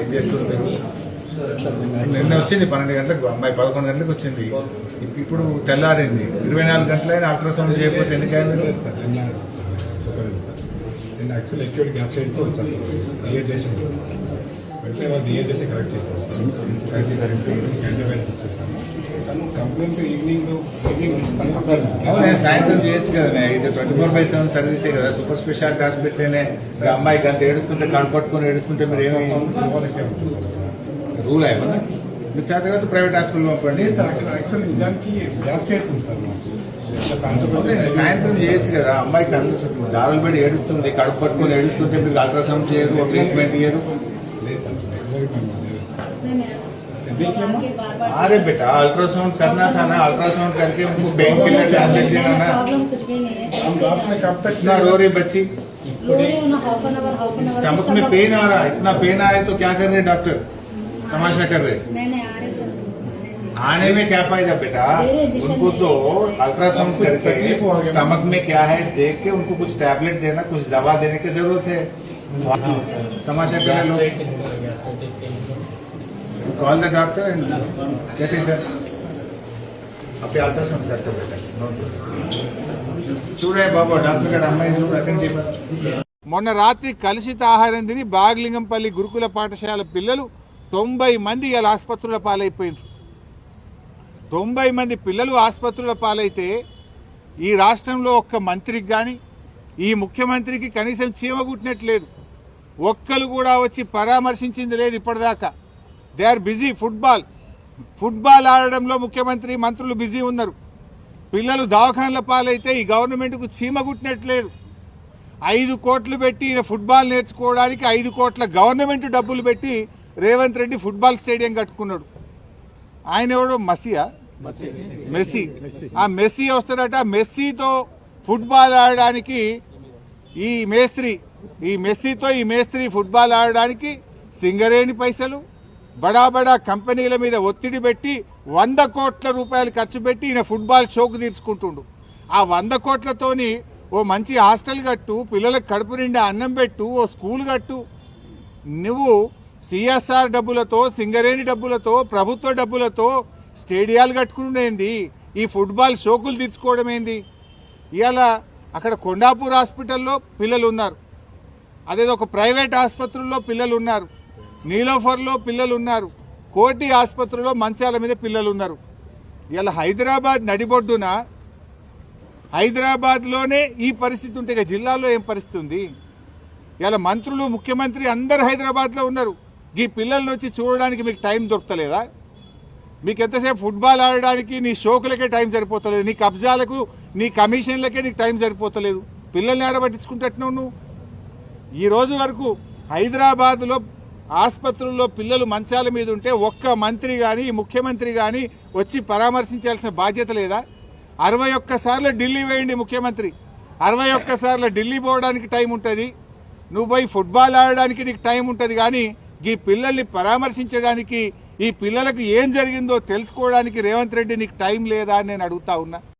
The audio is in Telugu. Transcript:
చెక్ చేస్తుంటారు. నిన్న వచ్చింది 12 గంటలకు, అమ్మాయి 11 గంటలకు వచ్చింది. ఇప్పుడు తెల్లారింది, 24 గంటలైనా అల్ట్రాసౌండ్ చేయకపోతే ఎందుకైంది? నేను యాక్చువల్లీ అక్యూట్ గ్యాస్ట్రైటిస్తో వచ్చాను సార్. డిహైడ్రేషన్ వెంటనే వాళ్ళు డిహైడ్రేషన్ కరెక్ట్ చేశారు సార్. యాంటీబయాటిక్ ఇచ్చేసాను. కంప్లైంట్ ఈవినింగ్ సాయంత్రం చేయొచ్చు కదా, ఇది 24/7 సర్వీసే కదా. సూపర్ స్పెషాలిటీ హాస్పిటల్నే అమ్మాయి గంట ఏడుస్తుంటే కనపట్టుకొని ఏడుస్తుంటే మీరు ఏమి రూల్ ఏమన్నా మీరు చేత కదా ప్రైవేట్ హాస్పిటల్ పంపండి సార్. యాక్చువల్లీ నిజానికి గ్యాస్ట్రైటిస్ ఉంది సార్ మాకు. సాయంత్రం చేయొచ్చు కదా. అమ్మాయికి దారులు పెట్టి ఏడుస్తుంది, కడుపు పట్టుకొని ఏడుస్తుంటే మీరు అల్ట్రాసౌండ్ చేయరు, ట్రీట్మెంట్ చేయరు. अरे बेटा अल्ट्रासाउंड करना था ना, अल्ट्रासाउंड करके उनको पेन किलर टैबलेट देना ना। कब तक इतना रो रही बच्ची, स्टमक में पेन आ रहा है, इतना पेन आ रहा है तो क्या कर रहे डॉक्टर? तमाशा कर रहे। आने में क्या फायदा बेटा? उनको तो अल्ट्रासाउंड करके स्टमक में क्या है देख के उनको कुछ टैबलेट देना, कुछ दवा देने की जरूरत है। तमाशा कर रहे लोग। Call the doctor and get it done. अभी अल्ट्रासाउंड करते बेटा చూడే బాబు డాక్టర్ గారు అమ్మాయి చూడు అటెండ్ చేయి. మొన్న రాత్రి కలుషిత ఆహారం తిని బాగ్లింగంపల్లి గురుకుల పాఠశాల పిల్లలు 90 మంది ఇలా ఆసుపత్రుల పాలైపోయింది. 90 మంది పిల్లలు ఆసుపత్రుల పాలైతే ఈ రాష్ట్రంలో ఒక్క మంత్రికి కానీ ఈ ముఖ్యమంత్రికి కనీసం చీమగుట్టినట్లేదు. ఒక్కరు కూడా వచ్చి పరామర్శించింది లేదు ఇప్పటిదాకా. They are busy. ఫుట్బాల్ ఆడడంలో ముఖ్యమంత్రి మంత్రులు బిజీ ఉన్నారు. పిల్లలు దవాఖానల పాలైతే ఈ గవర్నమెంట్కు చీమగుట్టినట్లేదు. 5 కోట్లు పెట్టి ఫుట్బాల్ నేర్చుకోవడానికి 5 కోట్ల గవర్నమెంట్ డబ్బులు పెట్టి రేవంత్ రెడ్డి ఫుట్బాల్ స్టేడియం కట్టుకున్నాడు. ఆయన ఎవడో మెస్సీ. ఆ మెస్సీ వస్తాడట. మెస్సీతో ఫుట్బాల్ ఆడడానికి ఈ మేస్త్రి ఫుట్బాల్ ఆడడానికి సింగరేణి పైసలు, బడా బడా కంపెనీల మీద ఒత్తిడి పెట్టి 100 కోట్ల రూపాయలు ఖర్చు పెట్టి ఈయన ఫుట్బాల్ షోకు తీర్చుకుంటుండు. ఆ 100 కోట్లతోని ఓ మంచి హాస్టల్ కట్టు, పిల్లలకు కడుపు నిండా అన్నం పెట్టు, ఓ స్కూల్ కట్టు. నువ్వు సిఎస్ఆర్ డబ్బులతో, సింగరేణి డబ్బులతో, ప్రభుత్వ డబ్బులతో స్టేడియాలు కట్టుకునేంది, ఈ ఫుట్బాల్ షోకులు తీర్చుకోవడం ఏంది? ఇవాళ అక్కడ కొండాపూర్ హాస్పిటల్లో పిల్లలు ఉన్నారు, అదేదో ఒక ప్రైవేట్ ఆసుపత్రుల్లో పిల్లలు ఉన్నారు, నీలోఫర్లో పిల్లలు ఉన్నారు, కోటి ఆసుపత్రిలో మంచాల మీద పిల్లలు ఉన్నారు. ఇలా హైదరాబాద్ నడిబొడ్డున, హైదరాబాద్లోనే ఈ పరిస్థితి ఉంటే ఇక జిల్లాలో ఏం పరిస్థితి ఉంది? ఇలా మంత్రులు, ముఖ్యమంత్రి అందరు హైదరాబాద్లో ఉన్నారు. ఈ పిల్లల్ని వచ్చి చూడడానికి మీకు టైం దొరకలేదా? మీకు ఎంతసేపు ఫుట్బాల్ ఆడడానికి నీ షోకులకే టైం సరిపోతలేదు, నీ కబ్జాలకు, నీ కమిషన్లకే నీకు టైం సరిపోతలేదు. పిల్లల్ని ఆడబట్టించుకుంటున్నావు నువ్వు. ఈ రోజు వరకు హైదరాబాద్లో ఆసుపత్రుల్లో పిల్లలు మంచాల మీద ఉంటే ఒక్క మంత్రి కానీ ముఖ్యమంత్రి కానీ వచ్చి పరామర్శించాల్సిన బాధ్యత లేదా? 61 సార్లు ఢిల్లీ వేయండి ముఖ్యమంత్రి, 61 సార్లు ఢిల్లీ పోవడానికి టైం ఉంటుంది. నువ్వు పోయి ఫుట్బాల్ ఆడడానికి నీకు టైం ఉంటుంది, కానీ ఈ పిల్లల్ని పరామర్శించడానికి, ఈ పిల్లలకు ఏం జరిగిందో తెలుసుకోవడానికి రేవంత్ రెడ్డి నీకు టైం లేదా అని నేను అడుగుతా ఉన్నా.